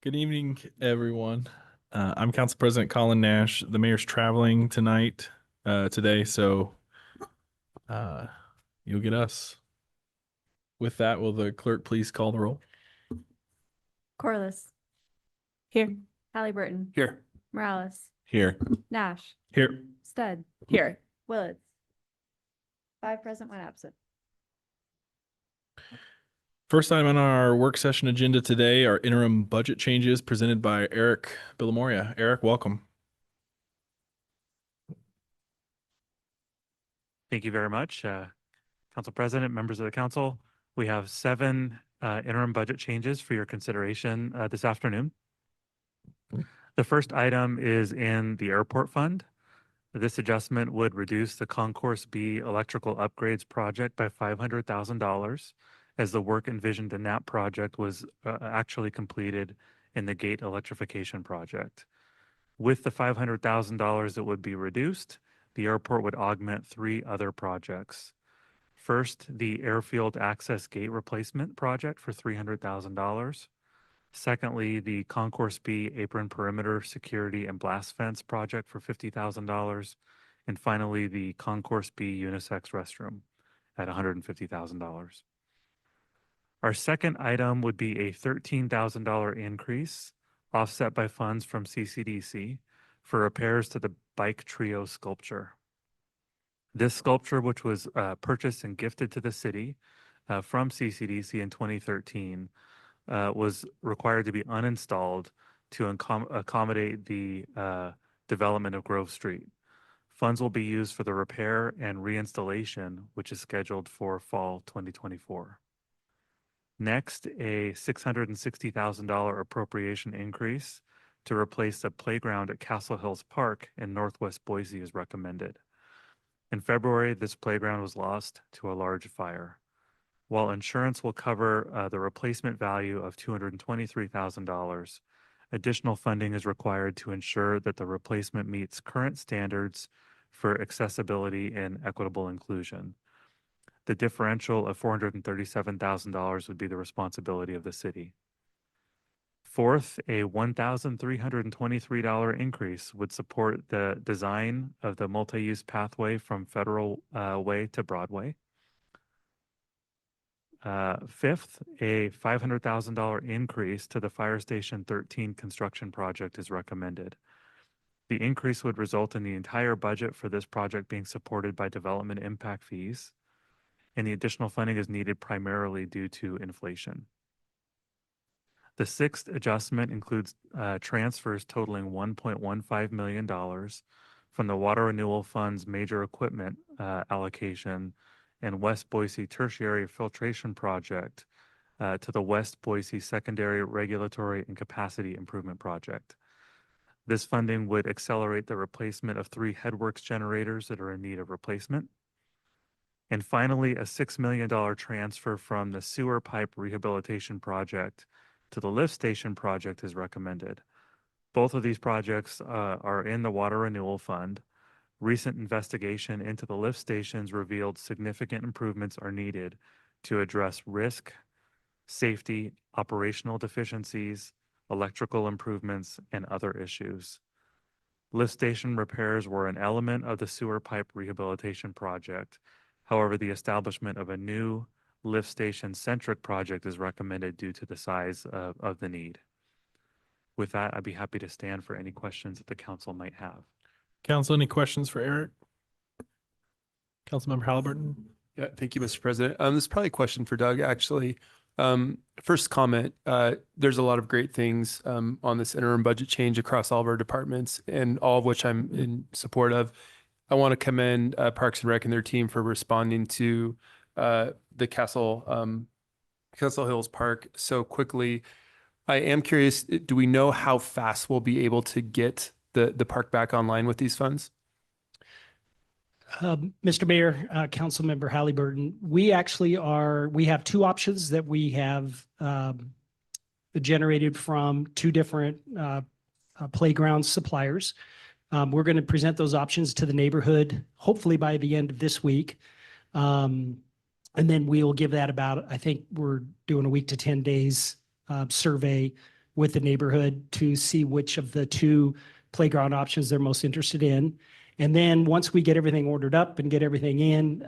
Good evening, everyone. I'm Council President Colin Nash. The mayor's traveling today, so uh, you'll get us. With that, will the clerk please call the roll? Corliss. Here. Halliburton. Here. Morales. Here. Nash. Here. Stud. Here. Willetts. 5 present, 1 absent. First item on our work session agenda today are interim budget changes presented by Eric Villamoria. Eric, welcome. Thank you very much, Council President, members of the council. We have 7 interim budget changes for your consideration this afternoon. The first item is in the airport fund. This adjustment would reduce the Concourse B electrical upgrades project by $500,000 as the work envisioned in that project was actually completed in the gate electrification project. With the $500,000 that would be reduced, the airport would augment 3 other projects. First, the airfield access gate replacement project for $300,000. Secondly, the Concourse B apron perimeter security and blast fence project for $50,000. And finally, the Concourse B unisex restroom at $150,000. Our second item would be a $13,000 increase offset by funds from CCDC for repairs to the bike trio sculpture. This sculpture, which was purchased and gifted to the city from CCDC in 2013, was required to be uninstalled to accommodate the development of Grove Street. Funds will be used for the repair and reinstallation, which is scheduled for fall 2024. Next, a $660,000 appropriation increase to replace the playground at Castle Hills Park in Northwest Boise is recommended. In February, this playground was lost to a large fire. While insurance will cover the replacement value of $223,000, additional funding is required to ensure that the replacement meets current standards for accessibility and equitable inclusion. The differential of $437,000 would be the responsibility of the city. Fourth, a $1,323 increase would support the design of the multi-use pathway from Federal Way to Broadway. Fifth, a $500,000 increase to the Fire Station 13 construction project is recommended. The increase would result in the entire budget for this project being supported by development impact fees, and the additional funding is needed primarily due to inflation. The sixth adjustment includes transfers totaling $1.15 million from the Water Renewal Fund's major equipment allocation and West Boise Tertiary Filtration Project to the West Boise Secondary Regulatory and Capacity Improvement Project. This funding would accelerate the replacement of 3 headworks generators that are in need of replacement. And finally, a $6 million transfer from the sewer pipe rehabilitation project to the lift station project is recommended. Both of these projects are in the Water Renewal Fund. Recent investigation into the lift stations revealed significant improvements are needed to address risk, safety, operational deficiencies, electrical improvements, and other issues. Lift station repairs were an element of the sewer pipe rehabilitation project. However, the establishment of a new lift station-centric project is recommended due to the size of the need. With that, I'd be happy to stand for any questions that the council might have. Council, any questions for Eric? Councilmember Halliburton? Yeah, thank you, Mr. President. This is probably a question for Doug, actually. First comment, there's a lot of great things on this interim budget change across all of our departments, and all of which I'm in support of. I want to commend Parks and Rec and their team for responding to the Castle Hills Park so quickly. I am curious, do we know how fast we'll be able to get the park back online with these funds? Mr. Mayor, Councilmember Halliburton, we have 2 options that we have generated from 2 different playground suppliers. We're going to present those options to the neighborhood, hopefully by the end of this week. And then we'll give that about, I think we're doing a week to 10 days survey with the neighborhood to see which of the two playground options they're most interested in. And then once we get everything ordered up and get everything in,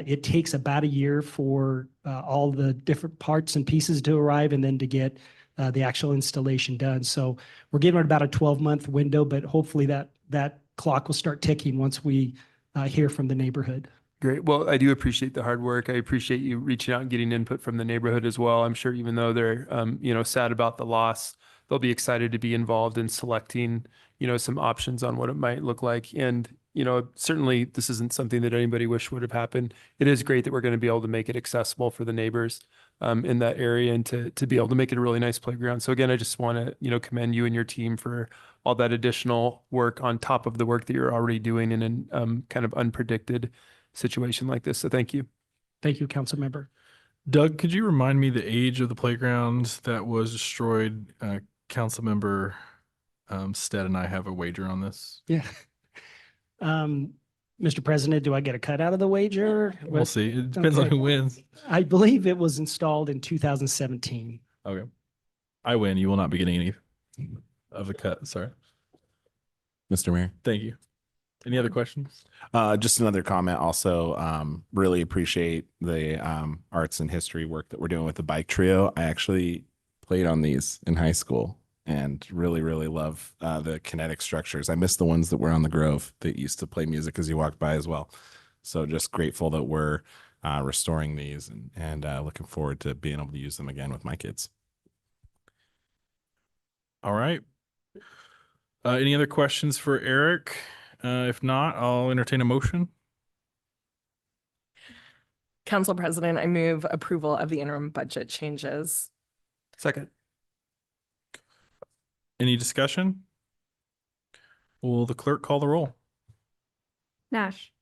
it takes about a year for all the different parts and pieces to arrive and then to get the actual installation done. So we're giving it about a 12-month window, but hopefully that clock will start ticking once we hear from the neighborhood. Great. Well, I do appreciate the hard work. I appreciate you reaching out and getting input from the neighborhood as well. I'm sure even though they're, sad about the loss, they'll be excited to be involved in selecting, some options on what it might look like. And, certainly this isn't something that anybody wish would have happened. It is great that we're going to be able to make it accessible for the neighbors in that area and to be able to make it a really nice playground. So again, I just want to, commend you and your team for all that additional work on top of the work that you're already doing in an kind of unpredicted situation like this. So thank you. Thank you, council member. Doug, could you remind me the age of the playground that was destroyed? Councilmember Stead and I have a wager on this. Yeah. Mr. President, do I get a cut out of the wager? We'll see. It depends on Okay. who wins. I believe it was installed in 2017. Okay. I win. You will not be getting any of the cut. Sorry. Mr. Mayor. Thank you. Any other questions? Just another comment also, really appreciate the arts and history work that we're doing with the bike trio. I actually played on these in high school and really, really love the kinetic structures. I miss the ones that were on the Grove that used to play music as you walked by as well. So just grateful that we're restoring these and looking forward to being able to use them again with my kids. All right. Any other questions for Eric? If not, I'll entertain a motion. Council President, I move approval of the interim budget changes. Second. Any discussion? Will the clerk call the roll? Nash,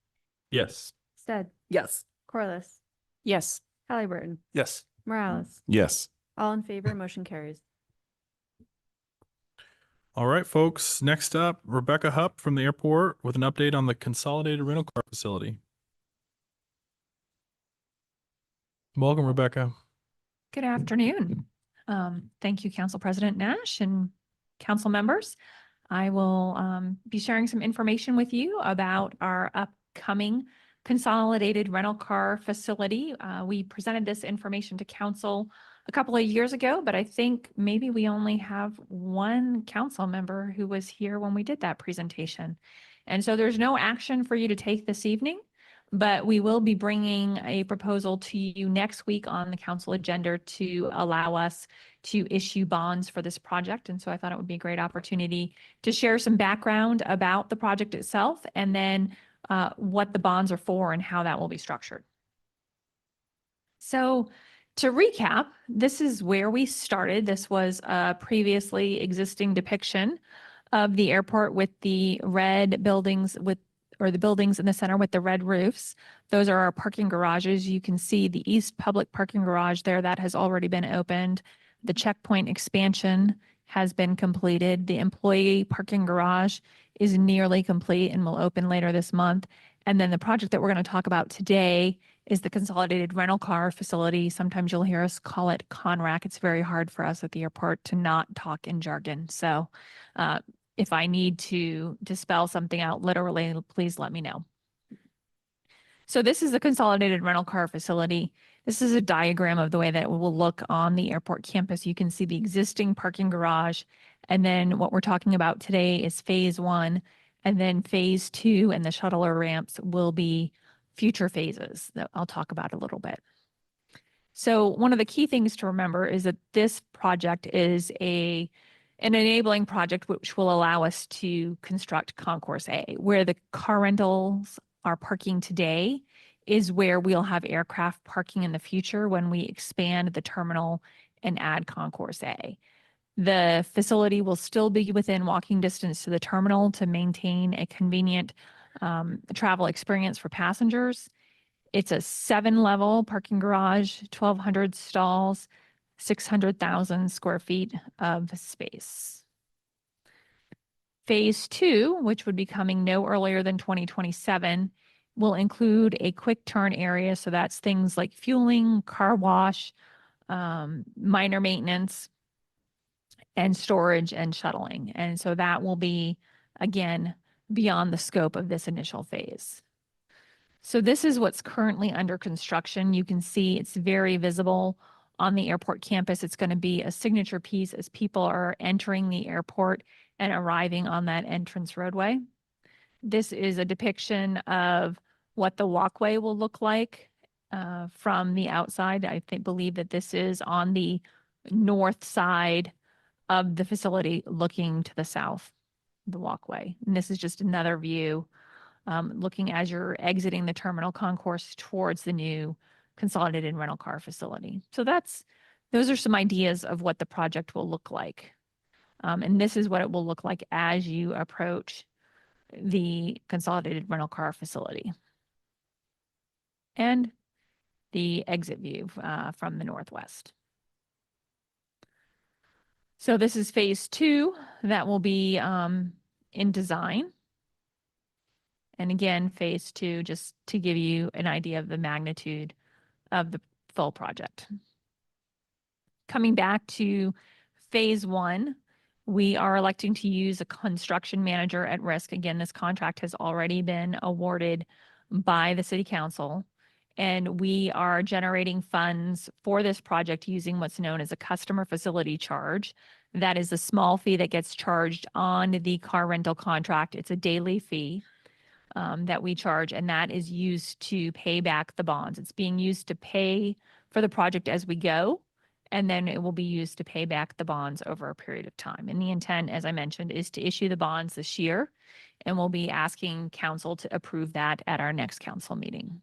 Yes. Stead, Yes. Corliss, Yes. Halliburton, Yes. Morales. Yes. All in favor, motion carries. All right, folks. Next up, Rebecca Hupp from the airport with an update on the Consolidated rental car facility. Welcome, Rebecca. Good afternoon. Thank you, Council President Nash and council members. I will be sharing some information with you about our upcoming consolidated rental car facility. We presented this information to council a couple of years ago, but I think maybe we only have one council member who was here when we did that presentation. And so there's no action for you to take this evening, but we will be bringing a proposal to you next week on the council agenda to allow us to issue bonds for this project. And so I thought it would be a great opportunity to share some background about the project itself and then what the bonds are for and how that will be structured. So to recap, this is where we started. This was a previously existing depiction of the airport with the red buildings or the buildings in the center with the red roofs. Those are our parking garages. You can see the east public parking garage there that has already been opened. The checkpoint expansion has been completed. The employee parking garage is nearly complete and will open later this month. And then the project that we're going to talk about today is the consolidated rental car facility. Sometimes you'll hear us call it CONRAC. It's very hard for us at the airport to not talk in jargon. So if I need to spell something out literally, please let me know. So this is the consolidated rental car facility. This is a diagram of the way that it will look on the airport campus. You can see the existing parking garage. And then what we're talking about today is phase 1. And then phase 2 and the shuttler ramps will be future phases that I'll talk about a little bit. So one of the key things to remember is that this project is an enabling project which will allow us to construct Concourse A. Where the car rentals are parking today is where we'll have aircraft parking in the future when we expand the terminal and add Concourse A. The facility will still be within walking distance to the terminal to maintain a convenient travel experience for passengers. It's a 7-level parking garage, 1,200 stalls, 600,000 square feet of space. Phase 2, which would be coming no earlier than 2027, will include a quick turn area. So that's things like fueling, car wash, minor maintenance. and storage and shuttling. And so that will be, again, beyond the scope of this initial phase. So this is what's currently under construction. You can see it's very visible on the airport campus. It's going to be a signature piece as people are entering the airport and arriving on that entrance roadway. This is a depiction of what the walkway will look like from the outside. I believe that this is on the north side of the facility looking to the south, the walkway. And this is just another view looking as you're exiting the terminal concourse towards the new consolidated rental car facility. So those are some ideas of what the project will look like. And this is what it will look like as you approach the consolidated rental car facility. And the exit view from the northwest. So this is phase 2 that will be in design. And again, phase 2, just to give you an idea of the magnitude of the full project. Coming back to phase 1, we are electing to use a construction manager at risk. Again, this contract has already been awarded by the city council, and we are generating funds for this project using what's known as a customer facility charge. That is a small fee that gets charged on the car rental contract. It's a daily fee that we charge, and that is used to pay back the bonds. It's being used to pay for the project as we go, and then it will be used to pay back the bonds over a period of time. And the intent, as I mentioned, is to issue the bonds this year, and we'll be asking council to approve that at our next council meeting.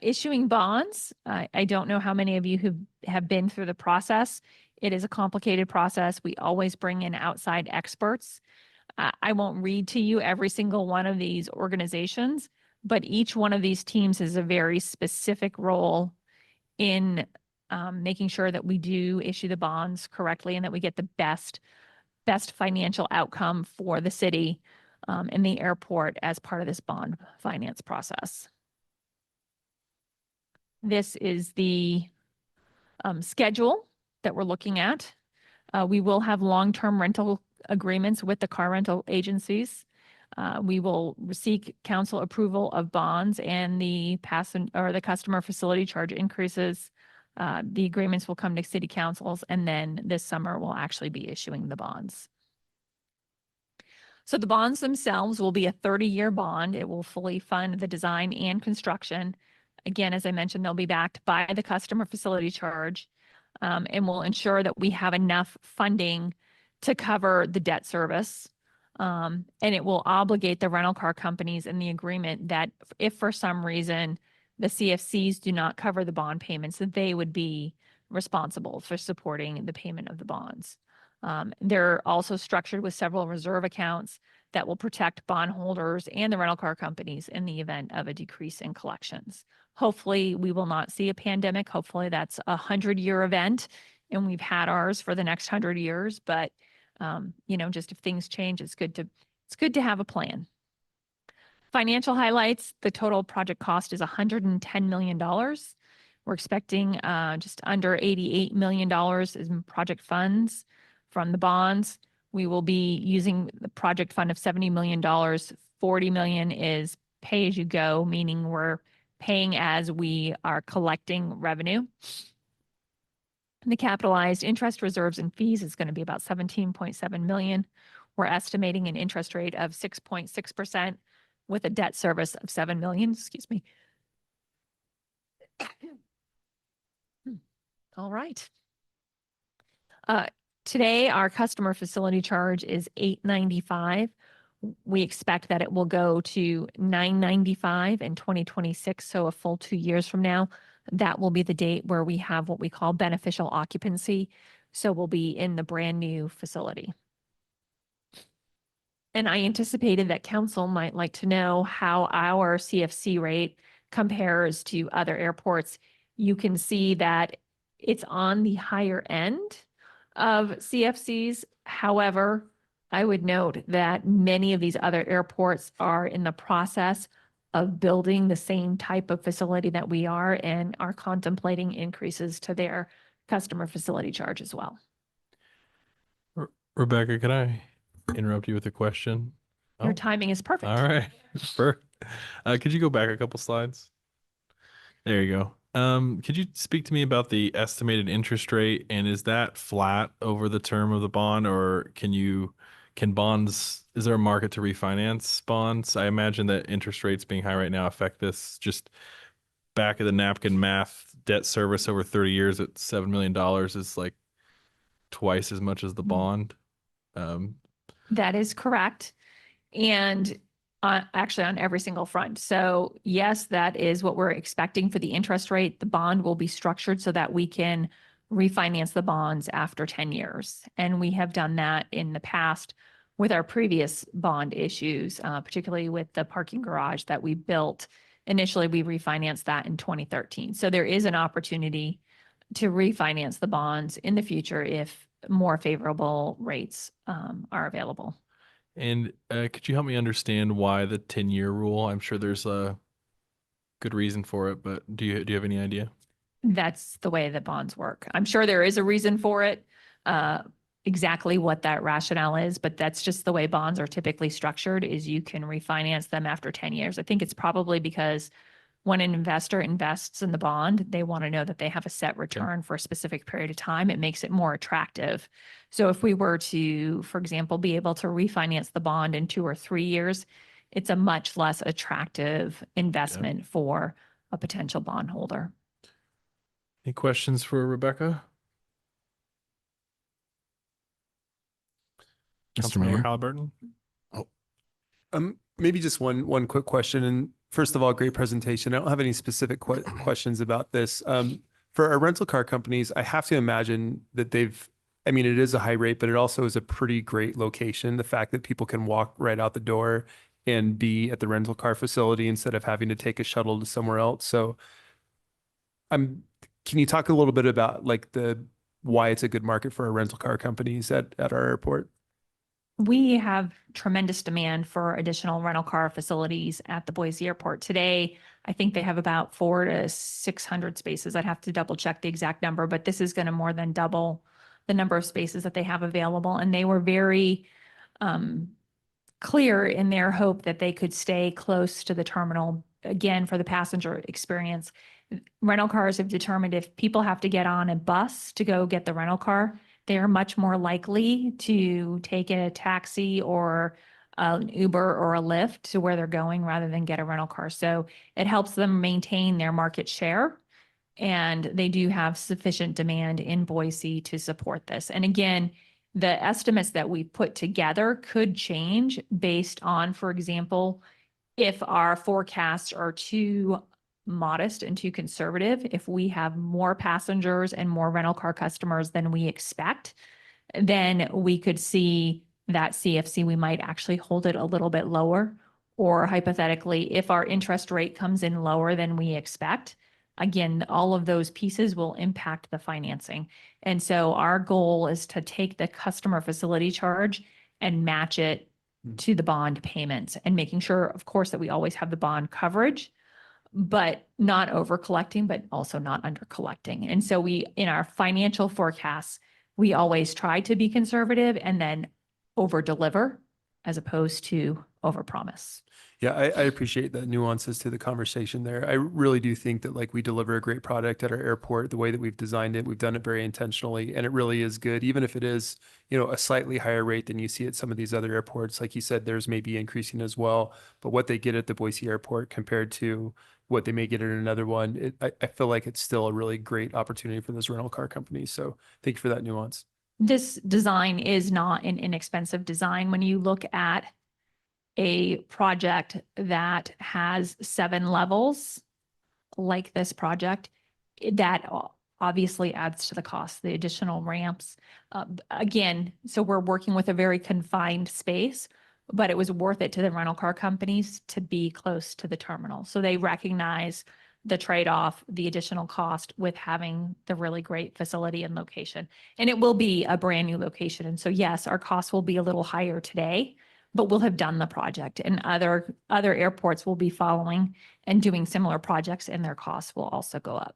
Issuing bonds, I don't know how many of you who have been through the process. It is a complicated process. We always bring in outside experts. I won't read to you every single one of these organizations, but each one of these teams has a very specific role in making sure that we do issue the bonds correctly and that we get the best financial outcome for the city and the airport as part of this bond finance process. This is the schedule that we're looking at. We will have long-term rental agreements with the car rental agencies. We will seek council approval of bonds and the customer facility charge increases. The agreements will come to city councils, and then this summer we'll actually be issuing the bonds. So the bonds themselves will be a 30-year bond. It will fully fund the design and construction. Again, as I mentioned, they'll be backed by the customer facility charge, and will ensure that we have enough funding to cover the debt service. And it will obligate the rental car companies in the agreement that if for some reason the CFCs do not cover the bond payments, that they would be responsible for supporting the payment of the bonds. They're also structured with several reserve accounts that will protect bondholders and the rental car companies in the event of a decrease in collections. Hopefully, we will not see a pandemic. Hopefully, that's a 100-year event, and we've had ours for the next 100 years. But just if things change, it's good to have a plan. Financial highlights: the total project cost is $110 million. We're expecting just under $88 million in project funds from the bonds. We will be using the project fund of $70 million. $40 million is pay as you go, meaning we're paying as we are collecting revenue. And the capitalized interest, reserves, and fees is going to be about $17.7 million. We're estimating an interest rate of 6.6% with a debt service of $7 million. Excuse me. All right. Today, our customer facility charge is $895. We expect that it will go to $995 in 2026, so a full 2 years from now. That will be the date where we have what we call beneficial occupancy. So we'll be in the brand new facility. And I anticipated that council might like to know how our CFC rate compares to other airports. You can see that it's on the higher end of CFCs. However, I would note that many of these other airports are in the process of building the same type of facility that we are and are contemplating increases to their customer facility charge as well. Rebecca, can I interrupt you with a question? Your Oh, timing is perfect. all right. Could you go back a couple slides? There you go. Could you speak to me about the estimated interest rate, and is that flat over the term of the bond, or can bonds, is there a market to refinance bonds? I imagine that interest rates being high right now affect this. Just back of the napkin math, debt service over 30 years at $7 million is like twice as much as the bond. Um, That is correct. And actually on every single front. So yes, that is what we're expecting for the interest rate. The bond will be structured so that we can refinance the bonds after 10 years. And we have done that in the past with our previous bond issues, particularly with the parking garage that we built. Initially, we refinanced that in 2013. So there is an opportunity to refinance the bonds in the future if more favorable rates are available. and could you help me understand why the 10-year rule? I'm sure there's a good reason for it, but do you have any idea? That's the way that bonds work. I'm sure there is a reason for it, exactly what that rationale is, but that's just the way bonds are typically structured, is you can refinance them after 10 years. I think it's probably because when an investor invests in the bond, they want to know that they have a set return for a specific period of time. It makes it more attractive. So if we were to, for example, be able to refinance the bond in 2 or 3 years, it's a much less attractive investment for a potential bondholder. Any questions for Rebecca? Mr. Councilmember Mayor. Halliburton? Maybe just one quick question. And first of all, great presentation. I don't have any specific questions about this. For our rental car companies, I have to imagine that I mean, it is a high rate, but it also is a pretty great location. The fact that people can walk right out the door and be at the rental car facility instead of having to take a shuttle to somewhere else. So can you talk a little bit about like why it's a good market for our rental car companies at our airport? We have tremendous demand for additional rental car facilities at the Boise Airport. Today, I think they have about 400 to 600 spaces. I'd have to double check the exact number, but this is going to more than double the number of spaces that they have available. And they were very clear in their hope that they could stay close to the terminal, again, for the passenger experience. Rental cars have determined if people have to get on a bus to go get the rental car, they are much more likely to take a taxi or an Uber or a Lyft to where they're going rather than get a rental car. So it helps them maintain their market share. And they do have sufficient demand in Boise to support this. And again, the estimates that we put together could change based on, for example, if our forecasts are too modest and too conservative. If we have more passengers and more rental car customers than we expect, then we could see that CFC, we might actually hold it a little bit lower. Or hypothetically, if our interest rate comes in lower than we expect, again, all of those pieces will impact the financing. And so our goal is to take the customer facility charge and match it to the bond payments, and making sure, of course, that we always have the bond coverage, but not over collecting, but also not under collecting. And so in our financial forecasts, we always try to be conservative and then over deliver as opposed to over promise. Yeah, I appreciate the nuances to the conversation there. I really do think that like we deliver a great product at our airport, the way that we've designed it, we've done it very intentionally, and it really is good, even if it is, a slightly higher rate than you see at some of these other airports. Like you said, theirs may be increasing as well, but what they get at the Boise airport compared to what they may get at another one, I feel like it's still a really great opportunity for those rental car companies. So thank you for that nuance. This design is not an inexpensive design. When you look at a project that has 7 levels like this project, that obviously adds to the cost, the additional ramps. Again, so we're working with a very confined space, but it was worth it to the rental car companies to be close to the terminal. So they recognize the trade-off, the additional cost with having the really great facility and location. And it will be a brand new location. And so yes, our costs will be a little higher today, but we'll have done the project, and other airports will be following and doing similar projects, and their costs will also go up.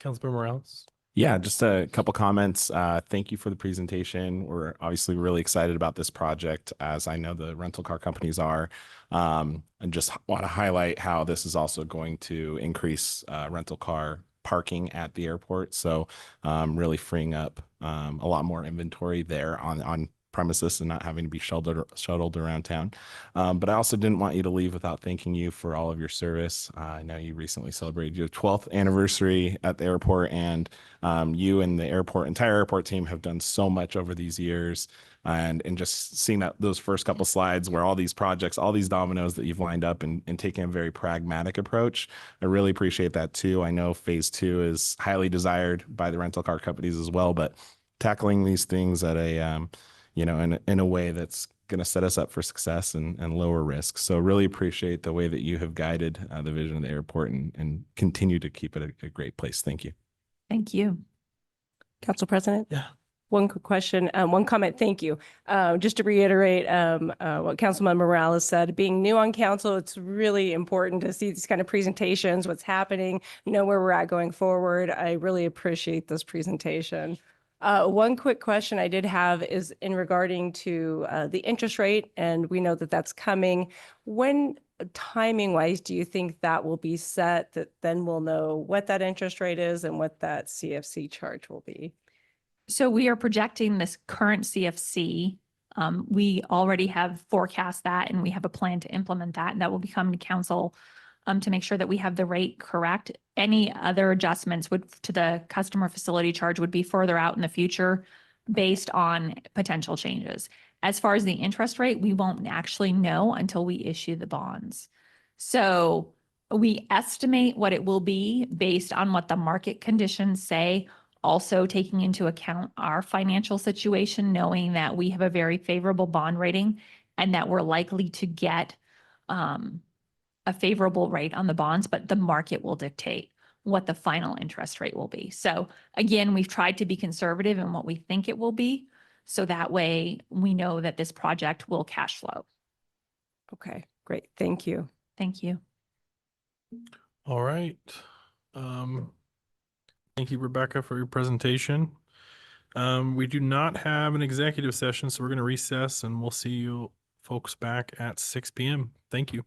Councilmember Morales? Yeah, just a couple comments. Thank you for the presentation. We're obviously really excited about this project, as I know the rental car companies are. And just want to highlight how this is also going to increase rental car parking at the airport. So really freeing up a lot more inventory there on premises and not having to be shuttled around town. But I also didn't want you to leave without thanking you for all of your service. I know you recently celebrated your 12th anniversary at the airport, and you and the entire airport team have done so much over these years. And just seeing those first couple slides where all these projects, all these dominoes that you've lined up and taking a very pragmatic approach, I really appreciate that too. I know phase 2 is highly desired by the rental car companies as well, but tackling these things at a in a way that's going to set us up for success and lower risk. So really appreciate the way that you have guided the vision of the airport and continue to keep it a great place. Thank you. Thank you. Council President? Yeah. One quick question, one comment, thank you. Just to reiterate what Councilmember Morales said, being new on council, it's really important to see these kind of presentations, what's happening, know where we're at going forward. I really appreciate this presentation. One quick question I did have is in regarding to the interest rate, and we know that that's coming. When timing wise, do you think that will be set, that then we'll know what that interest rate is and what that CFC charge will be? So we are projecting this current CFC. We already have forecast that and we have a plan to implement that, and that will be coming to council to make sure that we have the rate correct. Any other adjustments to the customer facility charge would be further out in the future based on potential changes. As far as the interest rate, we won't actually know until we issue the bonds. So we estimate what it will be based on what the market conditions say, also taking into account our financial situation, knowing that we have a very favorable bond rating and that we're likely to get a favorable rate on the bonds, but the market will dictate what the final interest rate will be. So again, we've tried to be conservative in what we think it will be, so that way we know that this project will cash flow. Okay, great. Thank you. Thank you. All right. Thank you, Rebecca, for your presentation. We do not have an executive session, so we're going to recess and we'll see you folks back at 6 p.m. Thank you.